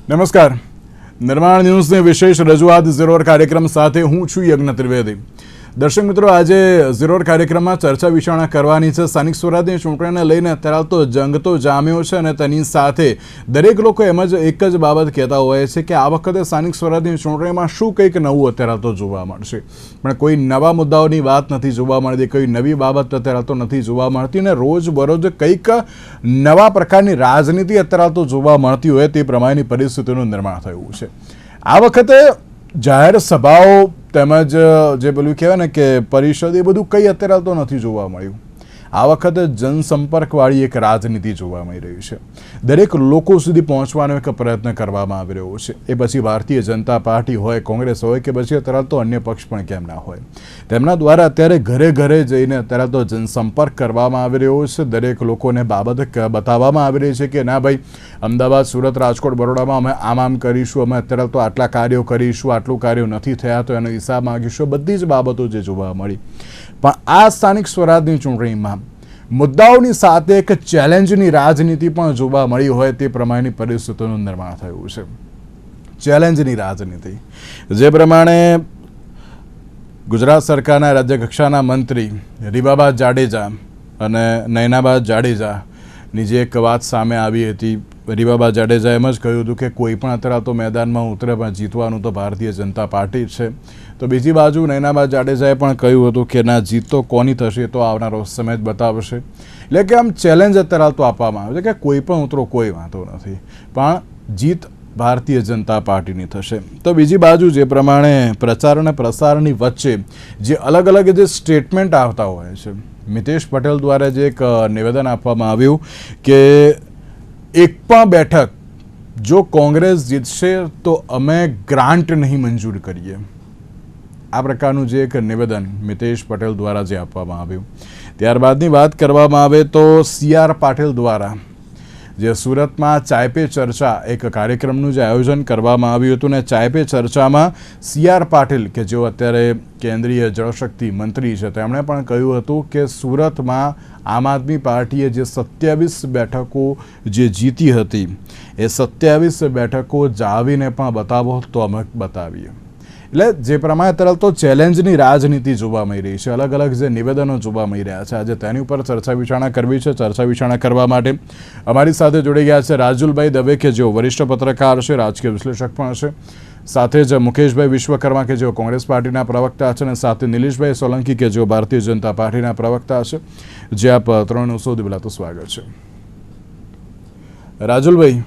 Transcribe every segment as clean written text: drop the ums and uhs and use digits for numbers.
નમસ્કાર. નિર્માણ ન્યૂઝની વિશેષ રજૂઆત ઝીરોર કાર્યક્રમ સાથે હું છું યજ્ઞ ત્રિવેદી. દર્શક મિત્રો, આજે ઝીરોર કાર્યક્રમમાં ચર્ચા વિચારણા કરવાની છે. સ્થાનિક સ્વરાજની ચૂંટણીને લઈને અત્યારે તો જંગ તો જામ્યો છે અને તેની સાથે દરેક લોકો એક જ બાબત કહેતા હોય છે કે આ વખતે સ્થાનિક સ્વરાજની ચૂંટણીમાં શું કંઈક નવું અત્યારે તો જોવા મળશે. પણ કોઈ નવા મુદ્દાઓની વાત નથી જોવા મળતી, કોઈ નવી બાબત અત્યારે તો નથી જોવા મળતી અને રોજબરોજ કંઈક નવા પ્રકારની રાજનીતિ અત્યારે તો જોવા મળતી હોય તે પ્રમાણેની પરિસ્થિતિનું નિર્માણ થયું છે. આ વખતે જાહેર સભાઓ તેમજ જે પેલું કહેવાય ને કે પરિષદ એ બધું કંઈ અત્યારે તો નથી જોવા મળ્યું. આ વખતે જનસંપર્કવાળી એક રાજનીતિ જોવા મળી રહી છે. દરેક લોકો સુધી પહોંચવાનો એક પ્રયત્ન કરવામાં આવી રહ્યો છે. એ પછી ભારતીય જનતા પાર્ટી હોય, કોંગ્રેસ હોય કે પછી અત્યારે તો અન્ય પક્ષ પણ કેમ ના હોય, તેમના દ્વારા અત્યારે ઘરે ઘરે જઈને અત્યારે તો જનસંપર્ક કરવામાં આવી રહ્યો છે. દરેક લોકોને બાબત બતાવવામાં આવી રહી છે કે ના ભાઈ, અમદાવાદ, સુરત, રાજકોટ, બરોડામાં અમે આમ કરીશું, અમે અત્યારે તો આટલા કાર્યો કરીશું, આટલું કાર્યો નથી થયા તો એનો હિસાબ માગીશું. બધી જ બાબતો જે જોવા મળી. પણ આ સ્થાનિક સ્વરાજની ચૂંટણીમાં મુદ્દાઓની સાથે એક ચેલેન્જની રાજનીતિ પણ જોવા મળી હોય તે પ્રમાણેની પરિસ્થિતિનું નિર્માણ થયું છે. ચેલેન્જની રાજનીતિ જે પ્રમાણે ગુજરાત સરકારના રાજ્યકક્ષાના મંત્રી રીબાબા જાડેજા અને નયનાબા જાડેજાની જે એક વાત સામે આવી હતી. રીબાબા જાડેજા એમ જ કહ્યું હતું કે કોઈ પણ અત્યારે તો મેદાનમાં ઉતરે પણ જીતવાનું તો ભારતીય જનતા પાર્ટી જ છે. તો બીજી બાજુ નયનાબા જાડેજાએ પણ કહ્યું હતું કે ના, જીત તો કોની થશે તો આવનારો સમય જ બતાવશે. એટલે કે આમ ચેલેન્જ અત્યારે તો આપવામાં આવે છે કે કોઈ પણ ઉતરો, કોઈ વાંધો નથી, પણ જીત ભારતીય જનતા પાર્ટીની થશે. તો બીજી બાજુ જે પ્રમાણે પ્રચાર અને પ્રસારની વચ્ચે જે અલગ અલગ જે સ્ટેટમેન્ટ આવતા હોય છે, મિતેશ પટેલ દ્વારા જે એક નિવેદન આપવામાં આવ્યું કે એક પણ બેઠક જો કોંગ્રેસ જીતશે તો અમે ગ્રાન્ટ નહીં મંજૂર કરીએ. આ પ્રકારનું જે એક નિવેદન મિતેશ પટેલ દ્વારા જે આપવામાં આવ્યું. ત્યારબાદની વાત કરવામાં આવે તો CR પાટીલ દ્વારા જે સુરતમાં ચાય પે ચર્ચા એક કાર્યક્રમનું જે આયોજન કરવામાં આવ્યું હતું ને ચાય પે ચર્ચામાં CR પાટીલ કે જેઓ અત્યારે કેન્દ્રીય જળશક્તિ મંત્રી છે, તેમણે પણ કહ્યું હતું કે સુરતમાં આમ આદમી પાર્ટીએ જે 27 બેઠકો જે જીતી હતી એ 27 બેઠકો જાવીને પણ બતાવો તો અમે બતાવીએ. એટલે જે પ્રમાણે અત્યારે તો ચેલેન્જની રાજનીતિ જોવા મળી રહી છે, અલગ અલગ જે નિવેદનો જોવા મળી રહ્યા છે, આજે તેની ઉપર ચર્ચા વિચારણા કરવી છે. ચર્ચા વિચારણા કરવા માટે અમારી સાથે જોડી ગયા છે રાજુલભાઈ દવે કે જેઓ વરિષ્ઠ પત્રકાર છે, રાજકીય વિશ્લેષક પણ છે, સાથે જ મુકેશભાઈ વિશ્વકર્મા કે જેઓ કોંગ્રેસ પાર્ટીના પ્રવક્તા છે અને સાથે નિલેશભાઈ સોલંકી કે જેઓ ભારતીય જનતા પાર્ટીના પ્રવક્તા છે. જે આપ ત્રણનું સૌથી પહેલાં તો સ્વાગત છે. રાજુલભાઈ,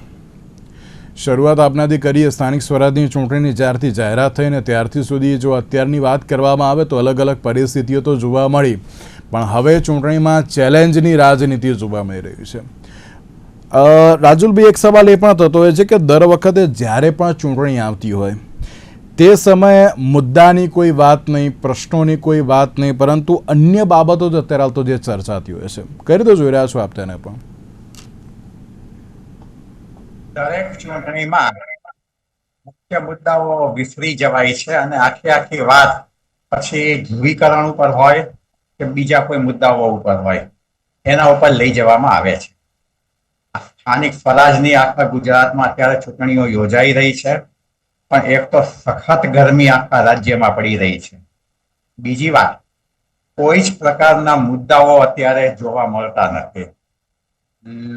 શરૂઆત આપનાથી કરીએ. સ્થાનિક સ્વરાજની ચૂંટણીની જ્યારથી જાહેરાત થઈને ત્યારથી સુધી જો અત્યારની વાત કરવામાં આવે તો અલગ અલગ પરિસ્થિતિઓ તો જોવા મળી, પણ હવે ચૂંટણીમાં ચેલેન્જની રાજનીતિ જોવા મળી રહી છે. રાજુલભાઈ, એક સવાલ એ પણ થતો હોય છે કે દર વખતે જ્યારે પણ ચૂંટણી આવતી હોય તે સમયે મુદ્દાની કોઈ વાત નહીં, પ્રશ્નોની કોઈ વાત નહીં, પરંતુ અન્ય બાબતો જ અત્યારે તો જે ચર્ચાતી હોય છે. કઈ રીતે જોઈ રહ્યા છો આપ તેને? પણ દરેક ચૂંટણીમાં મુખ્ય મુદ્દાઓ વિસરી જવાય છે અને આખી વાત પછી ધ્રુવીકરણ ઉપર હોય કે બીજા કોઈ મુદ્દાઓ ઉપર હોય એના ઉપર લઈ જવામાં આવે છે. સ્થાનિક સ્વરાજની આખા ગુજરાતમાં અત્યારે ચૂંટણીઓ યોજાઈ રહી છે, પણ એક તો સખત ગરમી આખા રાજ્યમાં પડી રહી છે. બીજી વાત, કોઈ જ પ્રકારના મુદ્દાઓ અત્યારે જોવા મળતા નથી.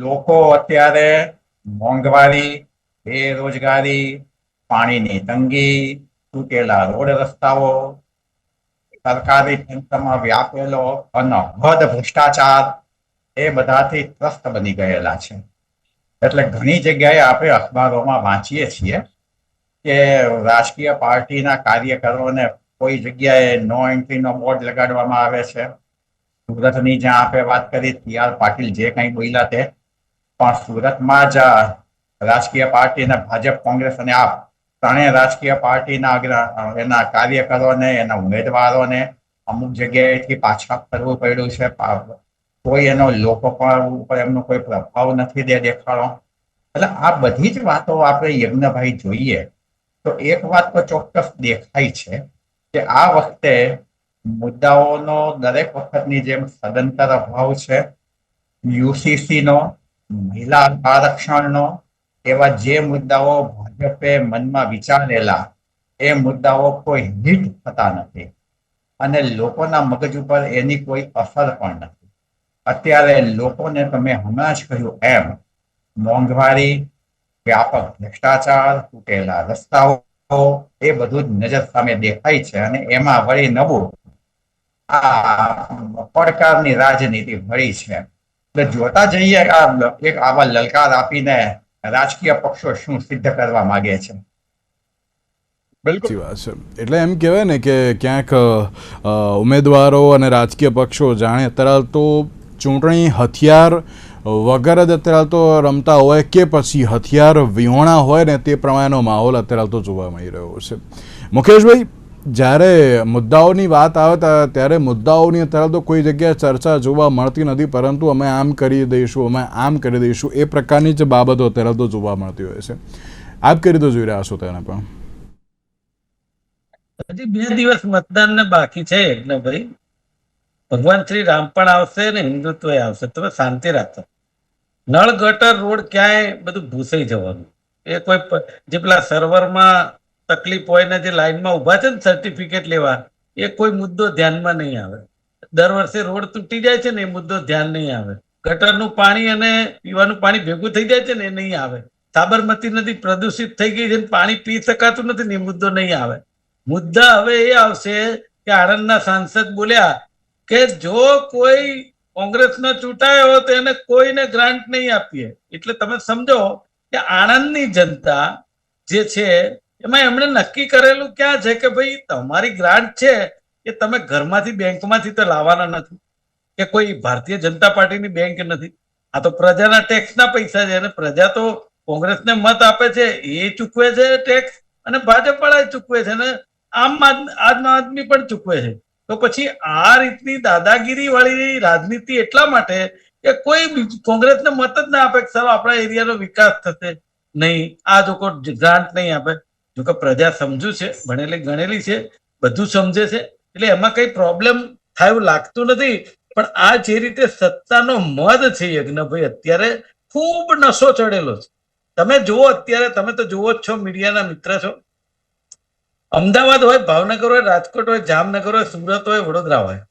લોકો અત્યારે મોંઘવારી, બેરોજગારી, પાણીની તંગી, તૂટેલા રોડ રસ્તાઓ, સરકારી તંત્રમાં વ્યાપેલો અનહદ ભ્રષ્ટાચાર એ બધાથી ત્રસ્ત બની ગયેલા છે. એટલે ઘણી જગ્યાએ આપણે અખબારોમાં વાંચીએ છીએ કે રાજકીય પાર્ટીના કાર્યકરોને કોઈ જગ્યાએ નો એન્ટ્રીનો બોર્ડ લગાડવામાં આવે છે. સુરતની જ્યાં આપણે વાત કરી CR પાટીલ જે કંઈ બોલ્યા તે, પણ સુરતમાં જ રાજકીય પાર્ટીના ભાજપ, કોંગ્રેસ અને આપ ત્રણેય રાજકીય પાર્ટીના એના કાર્યકરોને, એના ઉમેદવારોને અમુક જગ્યાએથી પાછા ફરવું પડ્યું છે. કોઈ એનો લોકો ઉપર એમનો કોઈ પ્રભાવ નથી દેખાડો. એટલે આ બધી જ વાતો આપણે યજ્ઞભાઈ જોઈએ તો એક વાત તો ચોક્કસ દેખાય છે કે આ વખતે મુદ્દાઓનો દરેક વખતની જેમ સદંતર અભાવ છે. UCC નો, મહિલા આરક્ષણનો, એવા જે મુદ્દાઓ ભાજપે મનમાં વિચારેલા એ મુદ્દાઓ કોઈ હિટ થતા નથી અને લોકોના મગજ ઉપર એની કોઈ અસર પણ નથી. અત્યારે લોકોને તમે હમણાં જ કહ્યું એમ મોંઘવારી, વ્યાપક ભ્રષ્ટાચાર, તૂટેલા રસ્તાઓ એ બધું જ નજર સામે દેખાય છે અને એમાં વળી નવું આ પડકારની રાજનીતિ ભળી છે. એટલે જોતા જઈએ એક આવા લલકાર આપીને રાજકીય પક્ષો શું સિદ્ધ કરવા માંગે છે. સાચી વાત છે. એટલે એમ કહેવાય ને કે ક્યાંક ઉમેદવારો અને રાજકીય પક્ષો જાણે અત્યારે તો ચૂંટણી હથિયાર વગર જ અત્યારે તો રમતા હોય કે પછી હથિયાર વિહોણા હોય ને તે પ્રમાણેનો માહોલ અત્યારે તો જોવા મળી રહ્યો છે. મુકેશભાઈ, જ્યારે મુદ્દાઓની વાત આવે ત્યારે મુદ્દાઓની અત્યારે તો કોઈ જગ્યાએ ચર્ચા જોવા મળતી નથી, પરંતુ અમે આમ કરી દઈશું, અમે આમ કરી દઈશું, એ પ્રકારની જ બાબતો અત્યારે તો જોવા મળતી હોય છે. આપ કરી તો જોઈ રહ્યા છો તેને પણ. હજી 2 દિવસ મતદાન ને બાકી છે એટલે ભાઈ ભગવાન શ્રી રામ પણ આવશે ને હિન્દુત્વ આવશે. તમે શાંતિ રાખો. નળ ગટર રોડ ક્યાંય બધું ભૂસાઈ જવાનું. એ કોઈ જે પેલા સર્વરમાં તકલીફ હોય ને જે લાઈનમાં ઉભા છે ને સર્ટિફિકેટ લેવા, એ કોઈ મુદ્દો ધ્યાનમાં નહીં આવે. દર વર્ષે રોડ તૂટી જાય છે ને એ મુદ્દો ધ્યાન નહીં આવે. ગટરનું પાણી અને પીવાનું પાણી ભેગું થઈ જાય છે ને એ નહીં આવે. સાબરમતી નદી પ્રદૂષિત થઈ ગઈ છે, પાણી પી શકાતું નથી ને એ મુદ્દો નહીં આવે. મુદ્દા હવે એ આવશે કે આણંદના સાંસદ બોલ્યા કે જો કોઈ કોંગ્રેસનો ચૂંટાયો હોય તો એને કોઈને ગ્રાન્ટ નહીં આપીએ. એટલે તમે સમજો કે આણંદની જનતા જે છે એમાં એમણે નક્કી કરેલું ક્યાં છે કે ભાઈ તમારી ગ્રાન્ટ છે એ તમે ઘરમાંથી બેંકમાંથી તો લાવવાના નથી કે કોઈ ભારતીય જનતા પાર્ટીની બેંક નથી. આ તો પ્રજાના ટેક્સના પૈસા છે અને પ્રજા તો કોંગ્રેસને મત આપે છે એ ચૂકવે છે ટેક્સ અને ભાજપ વાળા ચૂકવે છે અને આમ આદમી પણ ચૂકવે છે. તો પછી આ રીતની દાદાગીરી વાળી રાજનીતિ એટલા માટે કે કોઈ કોંગ્રેસને મત જ ના આપે કે સાહેબ આપણા એરિયાનો વિકાસ થશે નહીં, આ લોકો ગ્રાન્ટ નહીં આપે. જોકે પ્રજા સમજુ છે, ભણેલી ગણેલી છે, બધું સમજે છે, એટલે એમાં કઈ પ્રોબ્લેમ થાય એવું લાગતું નથી. પણ આ જે રીતે સત્તાનો મદ છે યજ્ઞભાઈ, અત્યારે ખૂબ નશો ચડેલો છે. તમે જુઓ અત્યારે, તમે તો જુઓ જ છો, મીડિયાના મિત્ર છો. અમદાવાદ હોય, ભાવનગર હોય, રાજકોટ હોય, જામનગર હોય, સુરત હોય, વડોદરા હોય,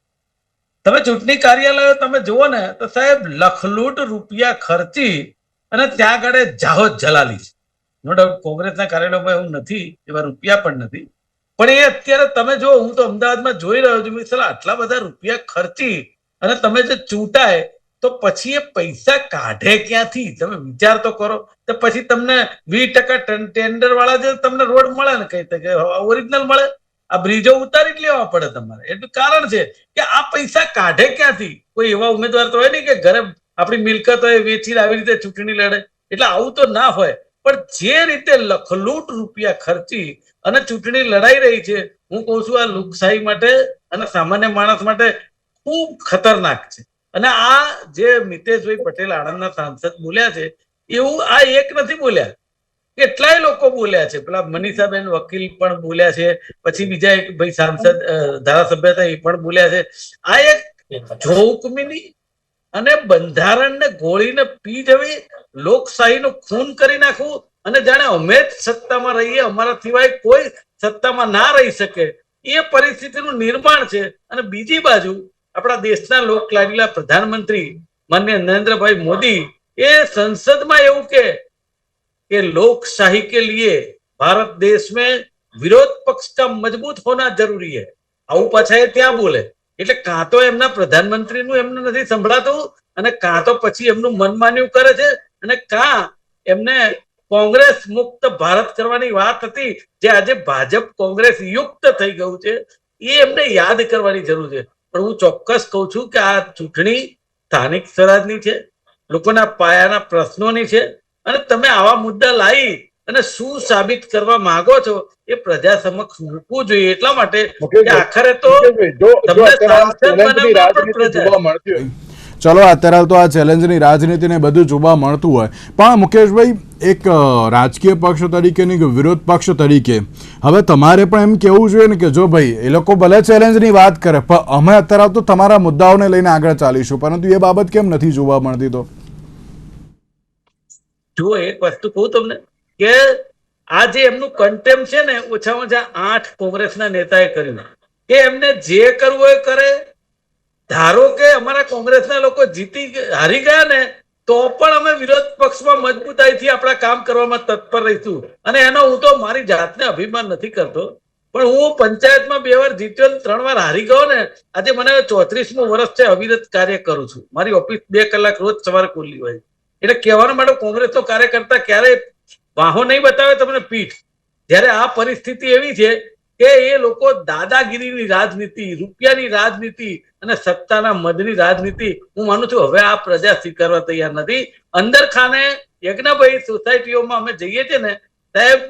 તમે ચૂંટણી કાર્યાલયો તમે જુઓ ને તો સાહેબ લખલૂટ રૂપિયા ખર્ચી અને ત્યાં આગળ જાહોદ જલાલી છે. નો ડાઉટ કોંગ્રેસના કાર્યાલયોમાં એવું નથી, એવા રૂપિયા પણ નથી. પણ એ અત્યારે તમે જો, હું તો અમદાવાદમાં જોઈ રહ્યો છું, સર આટલા બધા રૂપિયા ખર્ચી અને તમે જે ચૂંટાય તો પછી એ પૈસા કાઢે ક્યાંથી? તમે વિચાર તો કરો. તો પછી તમને 20% ટેન્ડર વાળા જે તમને રોડ મળે ને કઈ ઓરિજિનલ મળે, આ બ્રિજો ઉતારી જ લેવા પડે તમારે. એટલું કારણ છે કે આ પૈસા કાઢે ક્યાંથી? કોઈ એવા ઉમેદવાર તો હોય નહીં કે ઘરે આપણી મિલકત હોય વેચીને આવી રીતે ચૂંટણી લડે. એટલે આવું તો ના હોય. પણ જે રીતે લખલૂટ રૂપિયા ખર્ચી અને ચૂંટણી લડાઈ રહી છે, હું કહું છું આ લોકશાહી માટે અને સામાન્ય માણસ માટે ખૂબ ખતરનાક છે. અને આ જે મિતેશભાઈ પટેલ આણંદના સાંસદ બોલ્યા છે એવું આ એક નથી બોલ્યા, કેટલાય લોકો બોલ્યા છે. પેલા મનીષાબેન વકીલ પણ બોલ્યા છે, પછી બીજા એક ભાઈ સાંસદ ધારાસભ્ય હતા એ પણ બોલ્યા છે. આ એક જોખમીની અને બંધારણને ગોળીને પી જવી, લોકશાહીનું ખૂન કરી નાખવું અને જાણે અમે જ સત્તામાં રહીએ, અમારા સિવાય કોઈ સત્તામાં ના રહી શકે એ પરિસ્થિતિનું નિર્માણ છે. અને બીજી બાજુ આપણા દેશના લોકલાડીલા પ્રધાનમંત્રી માનનીય નરેન્દ્રભાઈ મોદી એ સંસદમાં એવું કે લોકશાही के लिए भारत देश में विरोध पक्ष का मजबूत होना जरूरी है. આવું પાછા એ ત્યાં બોલે. એટલે કાં તો એમના પ્રધાનમંત્રીનું એમને નથી સંભળાતું અને કાં તો પછી એમનું મનમાન્યું કરે છે અને કાં એમને કોંગ્રેસ મુક્ત ભારત કરવાની વાત હતી જે આજે ભાજપ કોંગ્રેસ યુક્ત થઈ ગયું છે એ એમને યાદ કરવાની જરૂર છે. પણ હું ચોક્કસ કહું છું કે આ ચૂંટણી સ્થાનિક સ્વરાજની છે, લોકોના પાયાના પ્રશ્નોની છે અને તમે આવા મુદ્દા લાવી અને શું સાબિત કરવા માંગો છો એ પ્રજા સમક્ષ મૂકવું જોઈએ. એટલા માટે કે આખરે તો તમને સાંસદ બનાવવા પણ પ્રજા. ચલો અત્યારે તો આ ચેલેન્જની રાજનીતિને બધું જોવા મળતું હોય, પણ મુકેશભાઈ એક રાજકીય પક્ષ તરીકેની વિરોધ પક્ષ તરીકે હવે તમારે પણ એમ કહેવું જોઈએ ને કે જો ભાઈ એ લોકો ભલે ચેલેન્જની વાત કરે પણ અમે અત્યારે તો તમારા મુદ્દાઓને લઈને આગળ ચાલીશું, પરંતુ એ બાબત કેમ નથી જોવા મળતી? તો જુઓ એક વસ્તુ કહું તમને કે આ જે એમનું કન્ટેમ્પ છે ને ઓછામાં ઓછા 8 કોંગ્રેસના નેતાએ કર્યું કે એમને જે કરવું હોય કરે. ધારો કે અમારા કોંગ્રેસના લોકો હારી ગયા ને તો પણ અમે વિરોધ પક્ષમાં મજબૂતાઈથી આપણા કામ કરવામાં તત્પર રહીશું. અને એનો હું તો મારી જાતને અભિમાન નથી કરતો, પણ હું પંચાયતમાં 2 વાર જીત્યો 3 વાર હારી ગયો ને. આજે મને 34મું વર્ષ છે, અવિરત કાર્ય કરું છું. મારી ઓફિસ 2 કલાક રોજ સવારે ખુલ્લી હોય. એટલે કહેવાનો માટે કોંગ્રેસનો કાર્યકર્તા ક્યારેય વાહો નહીં બતાવે તમને પીઠ. જ્યારે આ પરિસ્થિતિ એવી છે કે એ લોકો દાદાગીરીની રાજનીતિ, રૂપિયાની રાજનીતિ અને સત્તાના મદની રાજનીતિ હું માનું છું હવે આ પ્રજા સ્વીકારવા તૈયાર નથી. અંદર ખાને યજ્ઞભાઈ સોસાયટીઓમાં અમે જઈએ છીએ ને સાહેબ,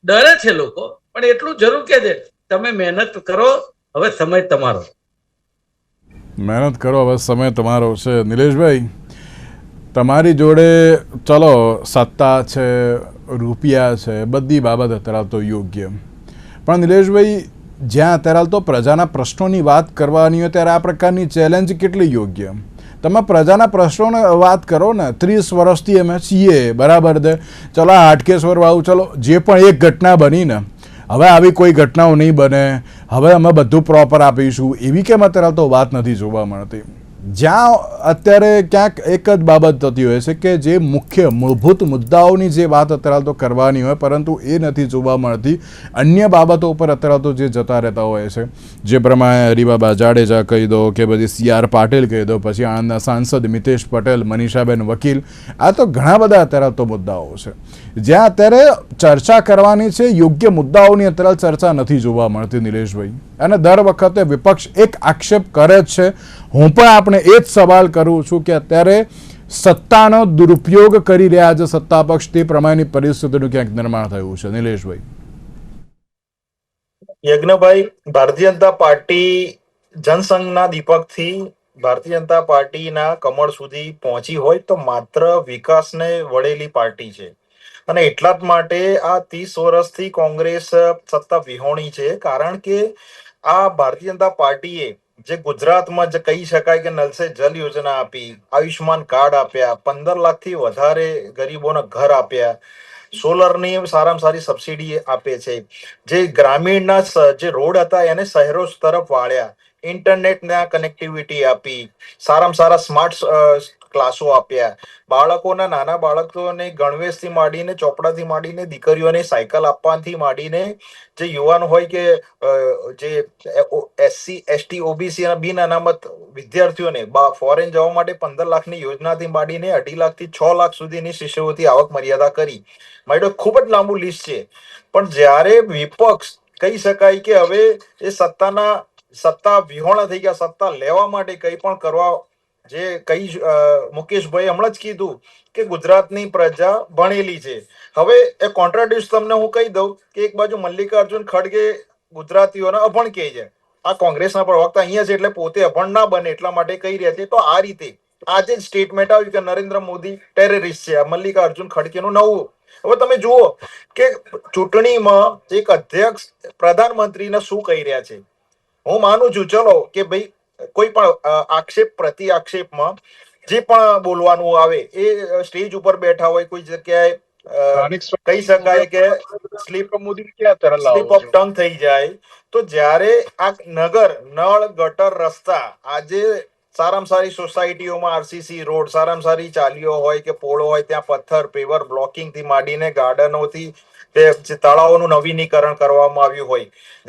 ડરે છે લોકો, પણ એટલું જરૂર કે છે તમે મહેનત કરો, હવે સમય તમારો. મહેનત કરો, હવે સમય તમારો છે. નિલેશભાઈ, તમારી જોડે ચલો સત્તા છે, રૂપિયા છે, બધી બાબત અત્યારે તો યોગ્ય, પણ નિલેશભાઈ જ્યાં અત્યારે તો પ્રજાના પ્રશ્નોની વાત કરવાની હોય ત્યારે આ પ્રકારની ચેલેન્જ કેટલી યોગ્ય? તમે પ્રજાના પ્રશ્નોને વાત કરો ને. 30 વર્ષથી અમે છીએ, બરાબર છે, ચલો હાટકેશ્વર વાળું, ચલો જે પણ એક ઘટના બની ને, હવે આવી કોઈ ઘટનાઓ નહીં બને, હવે અમે બધું પ્રોપર આપીશું, એવી કેમ અત્યારે તો વાત નથી જોવા મળતી? જ્યાં અત્યારે ક્યાંક એક જ બાબત થતી હોય છે કે જે મુખ્ય મૂળભૂત મુદ્દાઓની જે વાત અત્યારે તો કરવાની હોય, પરંતુ એ નથી જોવા મળતી. અન્ય બાબતો ઉપર અત્યારે તો જે જતા રહેતા હોય છે, જે પ્રમાણે હરિબાબા જાડેજા કહી દો કે પછી CR પાટીલ કહી દો, પછી આણંદના સાંસદ મિતેશ પટેલ, મનીષાબેન વકીલ, આ તો ઘણા બધા અત્યારે તો મુદ્દાઓ છે જ્યાં અત્યારે ચર્ચા કરવાની છે. યોગ્ય મુદ્દાઓની અત્યારે ચર્ચા નથી જોવા મળતી નિલેશભાઈ, અને દર વખતે વિપક્ષ એક આક્ષેપ કરે જ છે. હું પણ આપણે એ જ સવાલ કરું છું કે અત્યારે સત્તાનો દુરુપયોગ કરી રહ્યા છે સત્તા પક્ષ, તે પ્રમાણેની પરિસ્થિતિનું ક્યાંક નિર્માણ થયું છે. નિલેશભાઈ. યજ્ઞભાઈ, ભારતીય જનતા પાર્ટી જનસંઘના દીપકથી ભારતીય જનતા પાર્ટીના કમળ સુધી પહોંચી હોય તો માત્ર વિકાસને વળેલી પાર્ટી છે, અને એટલા જ માટે આ 30 વર્ષથી કોંગ્રેસ સત્તા વિહોણી છે. કારણ કે આ ભારતીય જનતા પાર્ટીએ જે ગુજરાતમાં જે કહી શકાય કે નલ સે જલ યોજના આપી, આયુષ્માન કાર્ડ આપ્યા, 15 લાખથી વધારે ગરીબોને ઘર આપ્યા, સોલરની સારામાં સારી સબસિડી આપે છે, જે ગ્રામીણના જે રોડ હતા એને શહેરો તરફ વાળ્યા, ઇન્ટરનેટના કનેક્ટિવિટી આપી, સારામાં સારા સ્માર્ટ ક્લાસો આપ્યા, બાળકોના નાના બાળકોને ગણવેશથી માંડીને ચોપડાથી માંડીને દીકરીઓને સાયકલ આપવાથી માંડીને જે યુવાન હોય કે જે SC ST OBC અને બિન અનામત વિદ્યાર્થીઓને ફોરેન જવા માટે 15 લાખની યોજનાથી માંડીને 2.5 લાખથી 6 લાખ સુધીની શિષ્યવૃત્તિ આવક મર્યાદા કરી. મારી ખૂબ જ લાંબુ લિસ્ટ છે. પણ જ્યારે વિપક્ષ કહી શકાય કે હવે એ સત્તા વિહોણા થઈ ગયા, સત્તા લેવા માટે કંઈ પણ કરવા, જે મુકેશભાઈ હમણાં જ કીધું કે ગુજરાતની પ્રજા ભણેલી છે. હવે એ કોન્ટ્રાડિક્ટ તમને હું કહી દઉં કે એક બાજુ મલ્લિકાર્જુન ખડગે ગુજરાતીઓને અભણ કહે છે, આ કોંગ્રેસના પ્રવક્તા અહીંયા છે એટલે પોતે અભણ ના બને એટલા માટે કહી રહ્યા છે. તો આ રીતે આજે જ સ્ટેટમેન્ટ આવ્યું કે નરેન્દ્ર મોદી ટેરરિસ્ટ છે. મલ્લિકાર્જુન ખડગેનું નવું. હવે તમે જુઓ કે ચૂંટણીમાં એક અધ્યક્ષ પ્રધાનમંત્રીને શું કહી રહ્યા છે. હું માનું છું ચલો કે ભાઈ કોઈ પણ આક્ષેપ પ્રતિ આક્ષેપમાં જે પણ બોલવાનું આવે એ સ્ટેજ ઉપર બેઠા હોય, કોઈ જગ્યાએ કહી શકાય કે સ્લીપ ઓફ ટંગ થઈ જાય. તો જ્યારે આ નળ ગટર રસ્તા આજે સારામાં સારી સોસાયટીઓમાં RCC રોડ, સારામાં સારી ચાલીઓ હોય કે પોળો હોય ત્યાં પથ્થર પેવર બ્લોકિંગ થી માંડીને ગાર્ડનોથી જે તળાવોનું નવીનીકરણ કરવામાં આવ્યું હોય,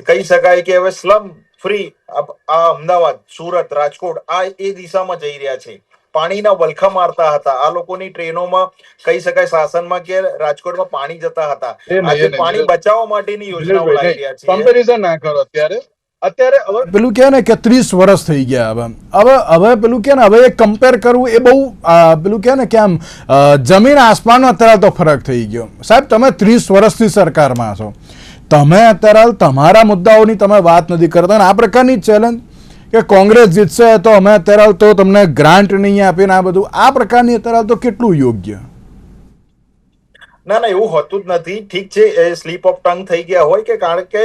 કહી શકાય કે હવે સ્લમ ફ્રી આ અમદાવાદ, સુરત, રાજકોટ આ એ દિશામાં જઈ રહ્યા છે. પાણીના વલખા મારતા હતા આ લોકોની ટ્રેનોમાં, કહી શકાય શાસનમાં કે રાજકોટમાં પાણી જતા હતા. આજે પાણી બચાવવા માટેની યોજનાઓ લાવી રહ્યા છે. કમ્પેરિઝન ના કરો. અત્યારે પેલું કહે ને કે 30 વર્ષ થઈ ગયા, હવે પેલું કહે ને હવે એ કમ્પેર કરવું એ બહુ પેલું કહે ને કે આમ જમીન આસમાનનો અત્યારે તો ફરક થઈ ગયો. સાહેબ, તમે 30 વર્ષથી સરકારમાં છો, તમે અત્યારે તમારા મુદ્દાઓની તમે વાત નથી કરતા, અને આ પ્રકારની ચેલેન્જ કે કોંગ્રેસ જીતશે તો અમે અત્યારે તો તમને ગ્રાન્ટ નહીં આપીને આ બધું, આ પ્રકારની અત્યારે તો કેટલું યોગ્ય? ના ના, એવું હોતું જ નથી. ઠીક છે, એ સ્લીપ ઓફ ટંગ થઈ ગયા હોય કે કારણ કે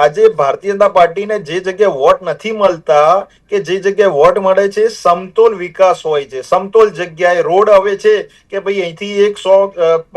આજે ભારતીય જનતા પાર્ટીને જે જગ્યાએ વોટ નથી મળતા કે જે જગ્યાએ વોટ મળે છે સમતોલ વિકાસ હોય છે, સમતોલ જગ્યાએ રોડ હવે છે કે ભાઈ અહીંથી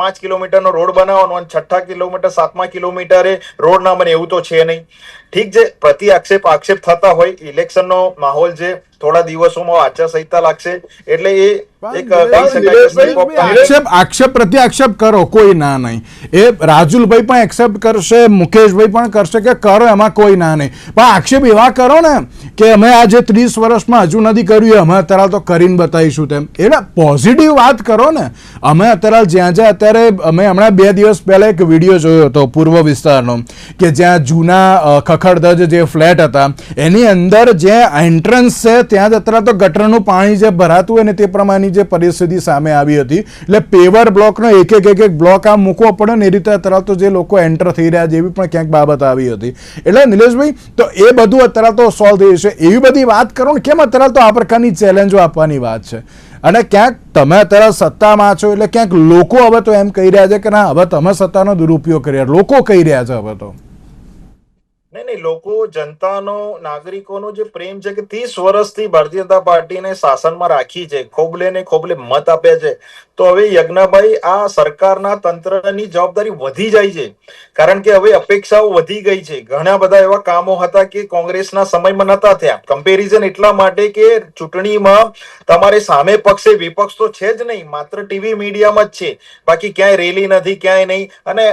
5 કિલોમીટરનો રોડ બનાવવાનો અને 6 કિલોમીટર 7મા કિલોમીટરે રોડ ના બને એવું તો છે નહીં. ઠીક છે, પ્રતિ આક્ષેપ થતા હોય. ઇલેક્શનનો માહોલ છે, થોડા દિવસોમાં આચારસંહિતા લાગશે એટલે એ એક કહી શકાય કે slip of tongue. આક્ષેપ પ્રત્યાક્ષેપ કરો, કોઈ ના નહીં. એ રાજુલભાઈ પણ એક્સેપ્ટ કરશે, મુકેશભાઈ પણ કરશે કે કરો, એમાં કોઈ ના નહીં. પણ આક્ષેપ એવા કરો ને કે અમે આજે 30 વર્ષમાં હજુ નથી કર્યું, અમે અત્યારે તો કરીને બતાવીશું તેમ. એટલે પોઝિટિવ વાત કરો ને. અમે અત્યારે જ્યાં અત્યારે અમે હમણાં 2 દિવસ પહેલા એક વિડીયો જોયો હતો પૂર્વ વિસ્તારનો કે જ્યાં જૂના ખખડધજ જે ફ્લેટ હતા એની અંદર જે એન્ટ્રન્સ છે ત્યાં જ અત્યારે તો ગટરનું પાણી જે ભરાતું હોય ને તે પ્રમાણેની જે પરિસ્થિતિ સામે આવી હતી. એટલે પેવર બ્લોકનો એક બ્લોક આમ મૂકવો પડે ને એ રીતે અત્યારે તો જે લોકો એન્ટર થઈ રહ્યા જેવી પણ ક્યાંક બાબત આવી હતી. એટલે નિલેશભાઈ તો એ બધું અત્યારે તો સોલ્વ થઈ જશે એવી બધી વાત કરો ને. કેમ અત્યારે તો આ પ્રકારની ચેલેન્જો આપવાની વાત છે? અને ક્યાંક તમે અત્યારે સત્તામાં છો એટલે ક્યાંક લોકો હવે તો એમ કહી રહ્યા છે કે ના હવે તમે સત્તાનો દુરુપયોગ કરી રહ્યા, લોકો કહી રહ્યા છે હવે તો. નહીં, લોકો, જનતાનો, નાગરિકોનો જે પ્રેમ છે કે 30 વર્ષથી ભારતીય જનતા પાર્ટીને શાસનમાં રાખી છે, ખોબલે ને ખોબલે મત આપ્યા છે, તો હવે યજ્ઞભાઈ આ સરકારના તંત્રની જવાબદારી વધી જાય છે કારણ કે હવે અપેક્ષાઓ વધી ગઈ છે. ઘણા બધા એવા કામો હતા કે કોંગ્રેસના સમયમાં નતા થયા. કમ્પેરિઝન એટલા માટે કે ચૂંટણીમાં તમારે સામે પક્ષે વિપક્ષ તો છે જ નહીં, માત્ર ટીવી મીડિયામાં જ છે, બાકી ક્યાંય રેલી નથી, ક્યાંય નહીં. અને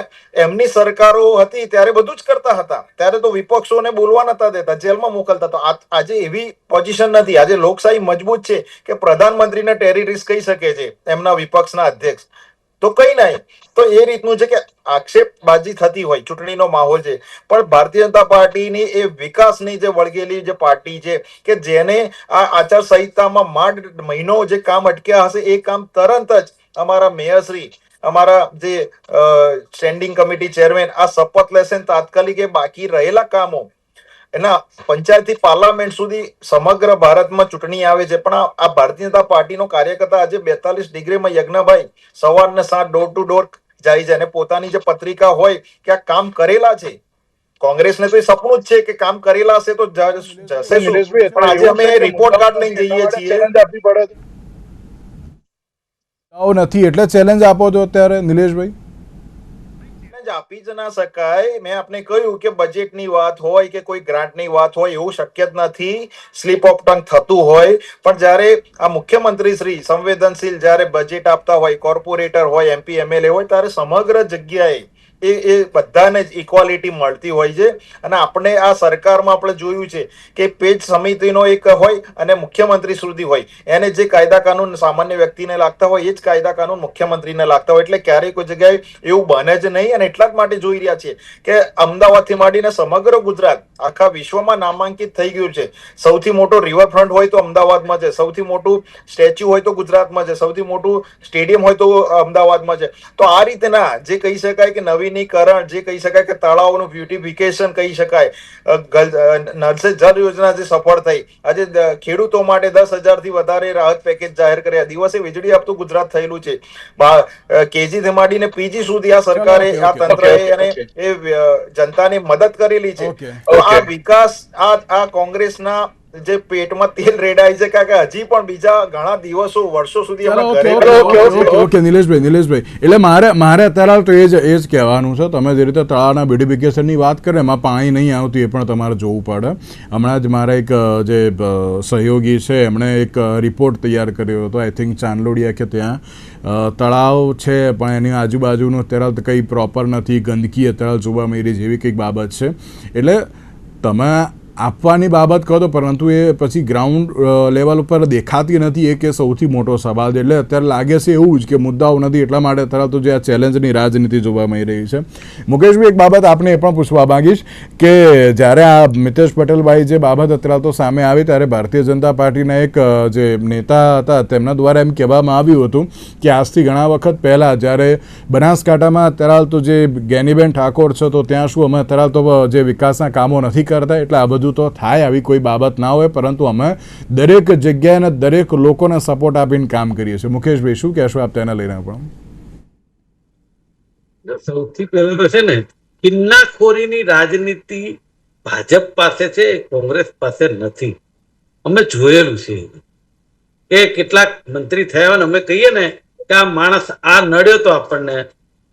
એમની સરકારો હતી ત્યારે બધું જ કરતા હતા, ત્યારે તો વિપક્ષોને બોલવા નતા દેતા, જેલમાં મોકલતા. તો આજે એવી પોઝિશન નથી. આજે લોકશાહી મજબૂત છે કે પ્રધાનમંત્રીને ટેરરિસ્ટ કહી શકે છે એમના વિપક્ષના અધ્યક્ષ, તો કઈ નહીં. તો એ રીતનું છે કે આક્ષેપબાજી થતી હોય, ચૂંટણીનો માહોલ છે, પણ ભારતીય જનતા પાર્ટીની એ વિકાસની જે વળગેલી જે પાર્ટી છે કે જેને આ આચારસંહિતામાં માંડ મહિનો જે કામ અટક્યા હશે એ કામ તરત જ અમારા મેયરશ્રી, અમારા જે સ્ટેન્ડિંગ કમિટી ચેરમેન આ શપથ લેશે તાત્કાલિક એ બાકી રહેલા કામો એના પંચાયતથી પાર્લામેન્ટ સુધી સમગ્ર ભારતમાં ચૂંટણી આવે છે, પણ આ ભારતીય જનતા પાર્ટીનો કાર્યકર્તા આજે 42 ડિગ્રીમાં યજ્ઞભાઈ સવારને 7 ડોર ટુ ડોર જાય છે અને પોતાની જે પત્રિકા હોય કે આ કામ કરેલા છે. કોંગ્રેસને તો એ સપનું જ છે કે કામ કરેલા હશે તો જશે શું, પણ આજે અમે રિપોર્ટ કાર્ડ લઈને જઈએ છીએ. નથી એટલે ચેલેન્જ આપો છો અત્યારે નિલેશભાઈ? આપી જ ના શકાય. મેં આપને કહ્યું કે બજેટની વાત હોય કે કોઈ ગ્રાન્ટની વાત હોય એવું શક્ય જ નથી, સ્લીપ ઓફ ટંગ થતું હોય. પણ જ્યારે આ મુખ્યમંત્રી શ્રી સંવેદનશીલ જ્યારે બજેટ આપતા હોય, કોર્પોરેટર હોય, MP MLA હોય, ત્યારે સમગ્ર જગ્યાએ એ બધાને જ ઇક્વાલિટી મળતી હોય છે. અને આપણે આ સરકારમાં આપણે જોયું છે કે પેજ સમિતિનો એક હોય અને મુખ્યમંત્રી સુધી હોય, એને જે કાયદા કાનૂન સામાન્ય વ્યક્તિને લાગતા હોય એ જ કાયદા કાનૂન મુખ્યમંત્રીને લાગતા હોય. એટલે ક્યારેય કોઈ જગ્યાએ એવું બને જ નહીં. અને એટલા જ માટે જોઈ રહ્યા છીએ કે અમદાવાદથી માંડીને સમગ્ર ગુજરાત આખા વિશ્વમાં નામાંકિત થઈ ગયું છે. સૌથી મોટો રિવરફ્રન્ટ હોય તો અમદાવાદમાં છે, સૌથી મોટું સ્ટેચ્યુ હોય તો ગુજરાતમાં છે, સૌથી મોટું સ્ટેડિયમ હોય તો અમદાવાદમાં છે. તો આ રીતના જે કહી શકાય કે નવીનીકરણ, જે કહી શકાય કે તળાવનું બ્યુટિફિકેશન કહી શકાય, નળ સે જલ યોજના જે સફળ થઈ, આજે ખેડૂતો માટે 10,000 થી વધારે રાહત પેકેજ જાહેર કર્યા, દિવસે વીજળી આપતું ગુજરાત થયેલું છે. KG થી માંડીને PG સુધી આ સરકારે, આ તંત્રએ અને એ જનતાની મદદ કરેલી છે. તો આ વિકાસ આ કોંગ્રેસના જે પેટમાં તેલ રેડાય છે કારણ કે હજી પણ બીજા ઘણા દિવસો વર્ષો સુધી ઓકે નિલેશભાઈ એટલે મારે અત્યારે તો એ જ કહેવાનું છે. તમે જે રીતે તળાવના બ્યુટિફિકેશનની વાત કરે એમાં પાણી નહીં આવતું એ પણ તમારે જોવું પડે. હમણાં જ મારા એક જે સહયોગી છે એમણે એક રિપોર્ટ તૈયાર કર્યો હતો, આઈ થિંક ચાંદલોડિયા કે ત્યાં તળાવ છે પણ એની આજુબાજુનું અત્યારે કંઈ પ્રોપર નથી, ગંદકી અત્યારે જોવા મળી રહી જેવી કંઈક બાબત છે. એટલે તમે આપવાની બાબત કહો તો પરંતુ એ પછી ગ્રાઉન્ડ લેવલ ઉપર દેખાતી નથી, એ કે સૌથી મોટો સવાલ છે. એટલે અત્યારે લાગે છે એવું જ કે મુદ્દાઓ નથી, એટલા માટે અત્યારે તો જે આ ચેલેન્જની રાજનીતિ જોવા મળી રહી છે. મુકેશભાઈ, એક બાબત આપને એ પણ પૂછવા માંગીશ કે જ્યારે આ મિતેશ પટેલભાઈ જે બાબત અત્યારે તો સામે આવી ત્યારે ભારતીય જનતા પાર્ટીના એક જે નેતા હતા તેમના દ્વારા એમ કહેવામાં આવ્યું હતું કે આજથી ઘણા વખત પહેલાં જ્યારે બનાસકાંઠામાં અત્યારે તો જે જ્ઞાનીબેન ઠાકોર છે તો ત્યાં શું અમે અત્યારે તો જે વિકાસના કામો નથી કરતા, એટલે આ બધું તો થાય, આવી કોઈ બાબત ના હોય, પરંતુ અમે દરેક જગ્યાએ દરેક લોકોને સપોર્ટ આપીને કામ કરીએ છીએ. મુકેશભાઈ, શું કહેશો આપ તેના લઈને? પણ સૌથી પહેલું તો છે ને, કિન્નાખોરીની રાજનીતિ ભાજપ પાસે છે, કોંગ્રેસ પાસે નથી. અમે જોયેલું છે કે કેટલાક મંત્રી થયા હોય ને અમે કહીએ ને કે આ માણસ આ નડ્યો તો આપણને,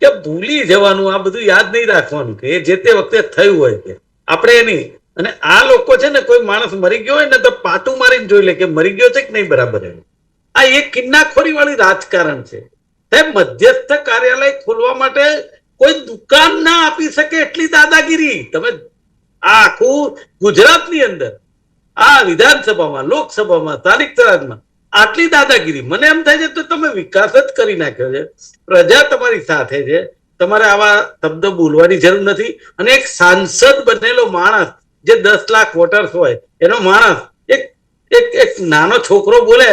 કે ભૂલી જવાનું, આ બધું યાદ નહીં રાખવાનું કે એ જે તે વખતે થયું હોય કે આપણે નહીં. અને આ લોકો છે ને, કોઈ માણસ મરી ગયો હોય ને તો પાટું મારીને જોઈ લે કે મરી ગયો છે કે નહીં બરાબર. આ એક કિન્નાખોરી વાળી રાજકારણ છે. સાહેબ, મધ્યસ્થ કાર્યાલય ખોલવા માટે કોઈ દુકાન ના આપી શકે એટલી દાદાગીરી. તમે આ આખું ગુજરાતની અંદર, આ વિધાનસભામાં, લોકસભામાં, સ્થાનિક સ્વરાજમાં આટલી દાદાગીરી, મને એમ થાય છે તો તમે વિકાસ જ કરી નાખ્યો છે. પ્રજા તમારી સાથે છે, તમારે આવા શબ્દો બોલવાની જરૂર નથી. અને એક સાંસદ બનેલો માણસ, જે 10 લાખ વોટર્સ હોય એનો માણસ, એક એક એક નાનો છોકરો બોલે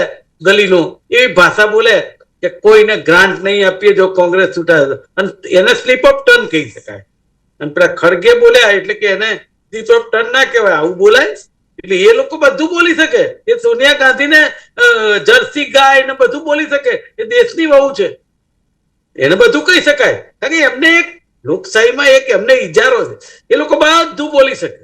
ગલીનો, એવી ભાષા બોલે કે કોઈને ગ્રાન્ટ નહીં આપીએ જો કોંગ્રેસ ચૂંટાય, અને એને સ્લીપ ઓફ ટર્ન કહી શકાય. અને પેલા ખડગે બોલ્યા એટલે કે એને સ્લીપ ઓફ ટર્ન ના કહેવાય, આવું બોલાય. એટલે એ લોકો બધું બોલી શકે. એ સોનિયા ગાંધીને જર્સી ગાય ને બધું બોલી શકે. એ દેશની વહુ છે, એને બધું કહી શકાય. કારણ કે એમને એક લોકશાહીમાં એક એમને ઇજારો છે, એ લોકો બધું બોલી શકે.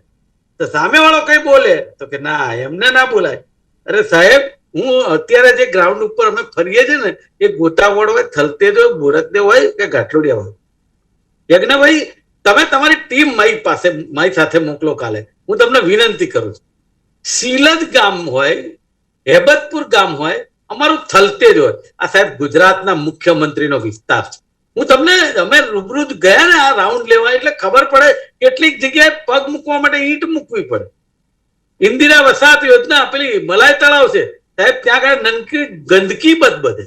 તો સામે વાળો કઈ બોલે તો કે ના, એમને ના બોલાય. અરે સાહેબ, હું અત્યારે જે ગ્રાઉન્ડ ઉપર અમે ફરીએ છીએ ને, એ ગોતાવડ હોય, થલતેજ હોય, બોરતદેવ હોય કે ગાંઠલોડિયા હોય. યજ્ઞભાઈ, તમે તમારી ટીમ મારી સાથે મોકલો કાલે. હું તમને વિનંતી કરું છું. શીલજ ગામ હોય, હેબતપુર ગામ હોય, અમારું થલતેજ હોય, આ સાહેબ ગુજરાતના મુખ્યમંત્રીનો વિસ્તાર છે. હું તમને, અમે રૂબરૂ ગયા ને આ રાઉન્ડ લેવા, એટલે ખબર પડે કેટલીક જગ્યાએ પગ મૂકવા માટે ઈંટ મૂકવી પડે. ઇન્દિરા વસાહત યોજના, પેલી મલાઈ તળાવ છે સાહેબ, ત્યાં આગળ નનકી ગંદકી બધે.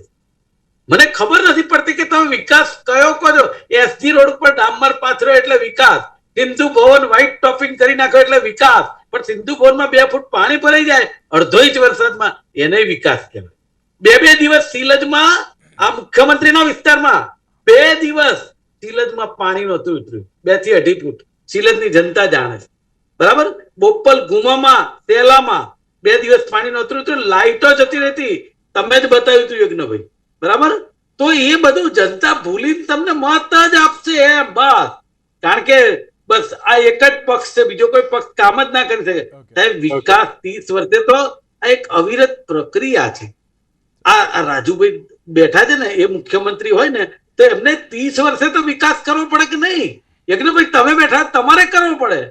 મને ખબર નથી પડતી કે તમે વિકાસ કયો કરો. એસજી રોડ ઉપર ડામર પાથરો એટલે વિકાસ, સિંધુ ભવન વ્હાઇટ ટોપિંગ કરી નાખો એટલે વિકાસ. પણ સિંધુ ભવનમાં 2 ફૂટ પાણી ભરાઈ જાય અડધો ઇંચ વરસાદમાં, એને વિકાસ કહેવાય. 2 દિવસ શીલજમાં, આ મુખ્યમંત્રીના વિસ્તારમાં 2 દિવસ શીલજમાં પાણી નહોતું ઉતર્યું, 2 થી 2.5 ફૂટ. શીલજની જનતા જાણે છે બરાબર. બોપલ, ગુમામાં, તેલામાં 2 દિવસ પાણી નહોતું ઉતર્યું, લાઈટો જતી રહેતી. તમે જ બતાવ્યું હતું યજ્ઞભાઈ, બરાબર. તો એ બધું જનતા ભૂલીને તમને મત જ આપશે એમ, બસ. કારણ કે બસ આ એક જ પક્ષ છે, બીજો કોઈ પક્ષ કામ જ ના કરી શકે. સાહેબ, વિકાસ 30 વર્ષે તો આ એક અવિરત પ્રક્રિયા છે. આ રાજુભાઈ બેઠા છે ને, એ મુખ્યમંત્રી હોય ને તો એમને 30 વર્ષે તો વિકાસ કરવો પડે કે નહીં? યજ્ઞભાઈ, તમે બેઠા, તમારે કરવો પડે.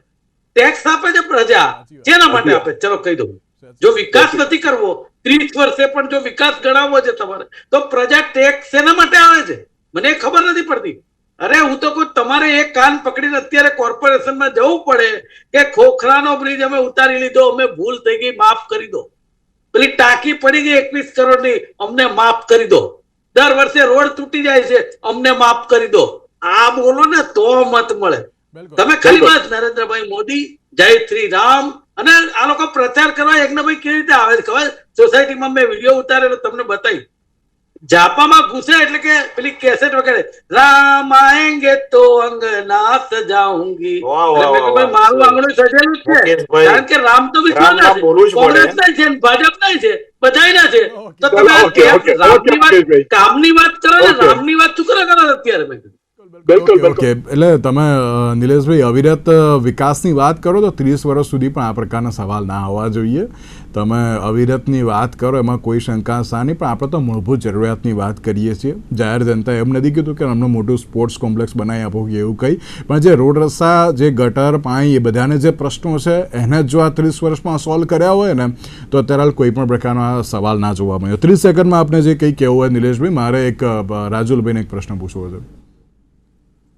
ટેક્સ આપે છે પ્રજા, જેના માટે આપે? ચલો કહી દઉં, જો વિકાસ નથી કરવો 30 વર્ષે પણ જો વિકાસ ગણાવવો છે તમારે, તો પ્રજા ટેક્સ શેના માટે આવે છે? મને ખબર નથી પડતી. અરે હું તો કહું, તમારે એક કાન પકડીને અત્યારે કોર્પોરેશનમાં જવું પડે કે ખોખરાનો બ્રિજ અમે ઉતારી લીધો, અમે ભૂલ થઈ ગઈ, માફ કરી દો. પેલી ટાંકી પડી ગઈ 21 કરોડની, અમને માફ કરી દો. દર વર્ષે રોડ તૂટી જાય છે, અમને માફ કરી દો. આ બોલો ને તો મત મળે. તમે ખાલી બસ નરેન્દ્રભાઈ મોદી, જય શ્રી રામ. અને આ લોકો પ્રચાર કરવા યજ્ઞભાઈ કેવી રીતે આવે છે ખબર? સોસાયટીમાં મેં વિડીયો ઉતારેલો, તમને બતાવી. જાપામાં ઘૂસે એટલે કે પેલી કેસેટ વગેરે, રામ આએંગે તો અંગના સજાઉંગી. મારું આંગણું સજેલું જ છે, કારણ કે રામ તો વિશ્વના છે, કોંગ્રેસ ના છે, ભાજપ ના છે, બધા ના છે. તો તમે રામની વાત, કામની વાત કરો ને, રામની વાત શું કરો અત્યારે? મેં ઓકે, એટલે તમે નિલેશભાઈ અવિરત વિકાસની વાત કરો તો 30 વર્ષ સુધી પણ આ પ્રકારના સવાલ ના હોવા જોઈએ. તમે અવિરતની વાત કરો એમાં કોઈ શંકા શા નહીં, પણ આપણે તો મૂળભૂત જરૂરિયાતની વાત કરીએ છીએ. જાહેર જનતા એમ નથી કીધું કે અમને મોટું સ્પોર્ટ્સ કોમ્પ્લેક્સ બનાવી આપો કે એવું કંઈ, પણ જે રોડ રસ્તા, જે ગટર, પાણી, એ બધાને જે પ્રશ્નો છે એને જો આ 30 વર્ષમાં સોલ્વ કર્યા હોય ને તો અત્યારે કોઈ પણ પ્રકારનો આ સવાલ ના જોવા મળ્યો. 30 સેકન્ડમાં આપણે જે કંઈ કહેવું હોય નિલેશભાઈ, મારે એક રાજુલભાઈને એક પ્રશ્ન પૂછવો છે.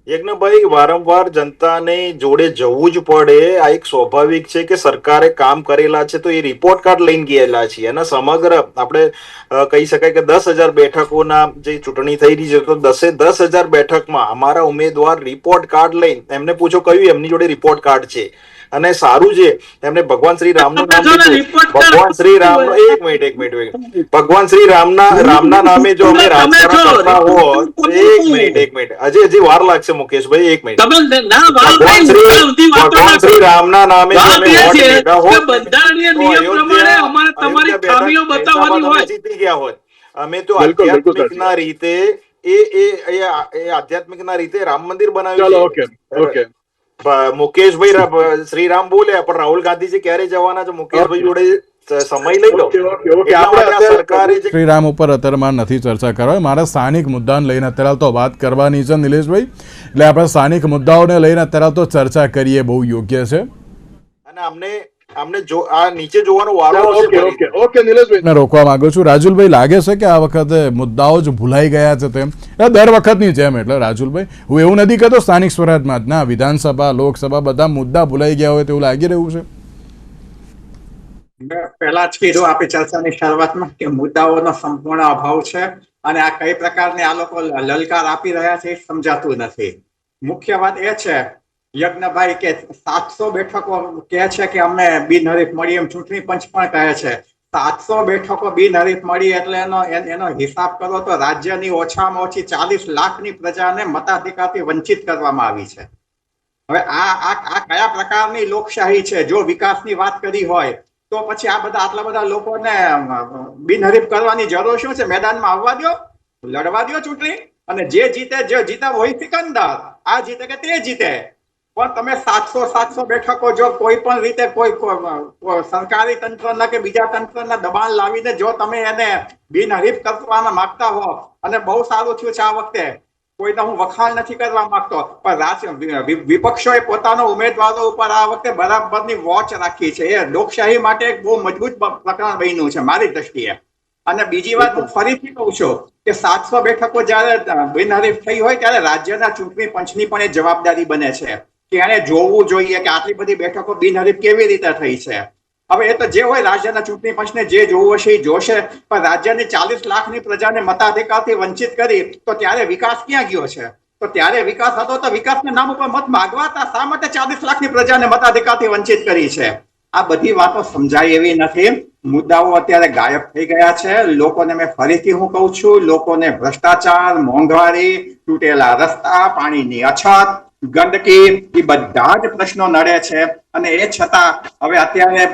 યજ્ઞભાઈ, વારંવાર જનતાને જોડે જવું જ પડે, આ એક સ્વાભાવિક છે કે સરકારે કામ કરેલા છે તો એ રિપોર્ટ કાર્ડ લઈને ગયેલા છીએ. અને સમગ્ર આપણે કહી શકાય કે 10,000 બેઠકોના જે ચૂંટણી થઈ રહી છે તો 10,000 બેઠકમાં અમારા ઉમેદવાર રિપોર્ટ કાર્ડ લઈને, એમને પૂછો કયું એમની જોડે રિપોર્ટ કાર્ડ છે. અને સારું છે એમને ભગવાન શ્રી રામનું નામ લીધું. ભગવાન શ્રી રામ, એક મિનિટ, ભગવાન શ્રી રામના નામે જો અમે રાજકારણ કરતા હોત, એક મિનિટ, હજી વાર લાગશે મુકેશભાઈ, એક મિનિટ. ભગવાન શ્રી રામના નામે જો અમે વોટ લીધા હોત, બંધારણીય નિયમ પ્રમાણે અમારે તમારી ખામીઓ બતાવવાની હોય. જીતી ગયા હોત. અમે તો આધ્યાત્મિકના રીતે એ એ એ આધ્યાત્મિકના રીતે રામ મંદિર બનાવ્યું ચલો છે. ઓકે મુકેશભાઈ શ્રીરામ બોલ્યા, પણ રાહુલ ગાંધીજી ક્યારે જવાના છે? મુકેશભાઈ જોડે સમય લઈ લો. એટલા માટે આ સરકારે જે શ્રી રામ ઉપર અત્યારમાં નથી ચર્ચા કરવા, મારા સ્થાનિક મુદ્દાને લઈને અત્યારે તો વાત કરવાની છે નિલેશભાઈ, એટલે આપણે સ્થાનિક મુદ્દાઓને લઈને અત્યારે તો ચર્ચા કરીએ, બહુ યોગ્ય છે. અને અમને જો આ નીચે જોવાનો વારો આવશે. ઓકે નિલેશભાઈ, ને રોકવા માંગુ છું. રાજુલભાઈ, લાગે છે કે આ વખતે મુદ્દાઓ જ ભૂલાઈ ગયા છે તેમ? દર વખતની જેમ. એટલે રાજુલભાઈ, હું એવું નથી કહેતો સ્થાનિક સ્વરાજમાં જ, ના, વિધાનસભા, લોકસભા, બધા મુદ્દા ભૂલાઈ ગયા હોય તેવું લાગી રહ્યું છે. પહેલા જ કીધું આપણી ચર્ચાની શરૂઆતમાં કે મુદ્દાઓનો સંપૂર્ણ અભાવ છે અને આ કઈ પ્રકારની આ લોકો લલકાર આપી રહ્યા છે એ સમજાતું નથી. મુખ્ય વાત એ છે યજ્ઞભાઈ કે 700 બેઠકો કહે છે કે અમને બિનહરીફ મળી, એમ ચૂંટણી પંચ પણ કહે છે 700 બેઠકો બિનહરીફ મળી, એટલે એનો હિસાબ કરો તો રાજ્યની ઓછામાં ઓછી 40 લાખની પ્રજાને મતાધિકારથી વંચિત કરવામાં આવી છે. હવે આ કયા પ્રકારની લોકશાહી છે? જો વિકાસની વાત કરી હોય તો પછી આ બધા આટલા બધા લોકોને બિનહરીફ કરવાની જરૂર શું છે? મેદાનમાં આવવા દો, લડવા દો ચૂંટણી, અને જે જીતે વહી સિકંદર, આ જીતે કે તે જીતે. પણ તમે 700 બેઠકો જો કોઈ પણ રીતે કોઈ સરકારી તંત્રના કે બીજા તંત્રના દબાણ લાવીને જો તમે એને બિનહરીફ કરવા માંગતા હો, અને બહુ સારું થયું છે આ વખતે, કોઈના હું વખાણ નથી કરવા માંગતો, પણ વિપક્ષોએ પોતાનો ઉમેદવારો ઉપર આ વખતે બરાબરની વોચ રાખી છે. એ લોકશાહી માટે એક બહુ મજબૂત પ્રકરણ બન્યું છે મારી દ્રષ્ટિએ. અને બીજી વાત હું ફરીથી કહું છું કે 700 બેઠકો જયારે બિનહરીફ થઈ હોય ત્યારે રાજ્યના ચૂંટણી પંચની પણ એ જવાબદારી બને છે કે એને જોવું જોઈએ કે આટલી બધી બેઠકો બિનહરીફ કેવી રીતે થઈ છે. હવે એ તો જે હોય રાજ્યના ચૂંટણી પંચને જે જોવું હશે એ જોશે, પણ રાજ્યની 40 લાખની પ્રજાને મતાધિકારથી વંચિત કરી તો ત્યારે વિકાસ ક્યાં ગયો છે? તો ત્યારે વિકાસ હતો તો વિકાસના નામ ઉપર મત માંગવા હતા, શા માટે 40 લાખની પ્રજાને મતાધિકારથી વંચિત કરી છે? આ બધી વાતો સમજાય એવી નથી. મુદ્દાઓ અત્યારે ગાયબ થઈ ગયા છે. લોકોને મેં ફરીથી હું કહું છું, લોકોને ભ્રષ્ટાચાર, મોંઘવારી, તૂટેલા રસ્તા, પાણીની અછત, ગંદકી, એ બધા જ પ્રશ્નો નડે છે. અને એ છતાં હવે અત્યારે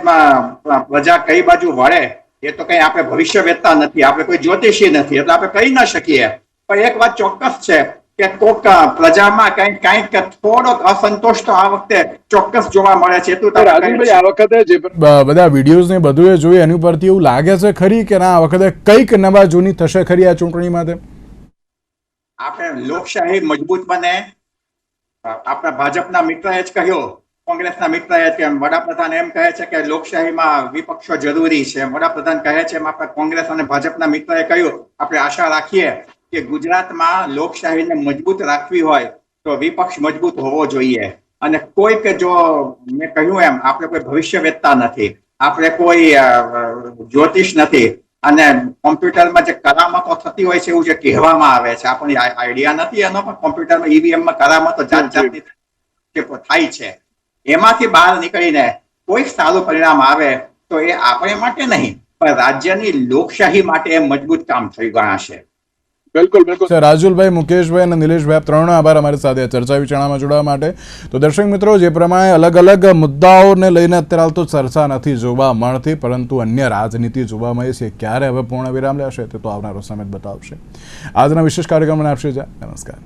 પ્રજા કઈ બાજુ વળે એ તો કઈ આપણે ભવિષ્ય વેચતા નથી, આપણે કોઈ જ્યોતિષી નથી, એટલે આપણે કહી ના શકીએ. પણ એક વાત ચોક્કસ છે કે કોક પ્રજામાં કઈક થોડોક અસંતોષ તો આ વખતે ચોક્કસ જોવા મળે છે. રાજુભાઈ, આ વખતે જે બધા વિડીયોઝ ને બધું એ જોયું એની પરથી એવું લાગે છે ખરી કે ના આ વખતે કઈક નવા જૂની થશે ખરી આ ચૂંટણીમાં? આપણે લોકશાહી મજબૂત બને. આપણા ભાજપના મિત્રએ જ કહ્યું, કોંગ્રેસના મિત્રએ કે વડાપ્રધાન એમ કહે છે કે લોકશાહીમાં વિપક્ષો જરૂરી છે. વડાપ્રધાન કહે છે, આપણે કોંગ્રેસ અને ભાજપના મિત્રએ કહ્યું, આપણે આશા રાખીએ કે ગુજરાતમાં લોકશાહીને મજબૂત રાખવી હોય તો વિપક્ષ મજબૂત હોવો જોઈએ. અને કોઈક, જો મેં કહ્યું એમ, આપણે કોઈ ભવિષ્ય વેચતા નથી, આપણે કોઈ જ્યોતિષ નથી, અને કોમ્પ્યુટરમાં જે કરામતો થતી હોય છે એવું જે કહેવામાં આવે છે, આપણને આઈડિયા નથી એનો, પણ કોમ્પ્યુટરમાં ઈવીએમમાં કરામતો જાત જાતની થાય છે. એમાંથી બહાર નીકળીને કોઈક સારું પરિણામ આવે તો એ આપણે માટે નહીં પણ રાજ્યની લોકશાહી માટે મજબૂત કામ થઈ ગણાશે. બિલકુલ બિલકુલ. રાજુલભાઈ, મુકેશભાઈ અને નિલેશભાઈ, ત્રણનો આભાર અમારી સાથે ચર્ચા વિચારણામાં જોડાવા માટે. તો દર્શક મિત્રો, જે પ્રમાણે અલગ અલગ મુદ્દાઓને લઈને અત્યારે તો ચર્ચા નથી જોવા મળતી, પરંતુ અન્ય રાજનીતિ જોવા મળે છે. ક્યારે હવે પૂર્ણ વિરામ લેશે તે તો આવનારો સમય બતાવશે. આજના વિશેષ કાર્યક્રમને આપશે. નમસ્કાર.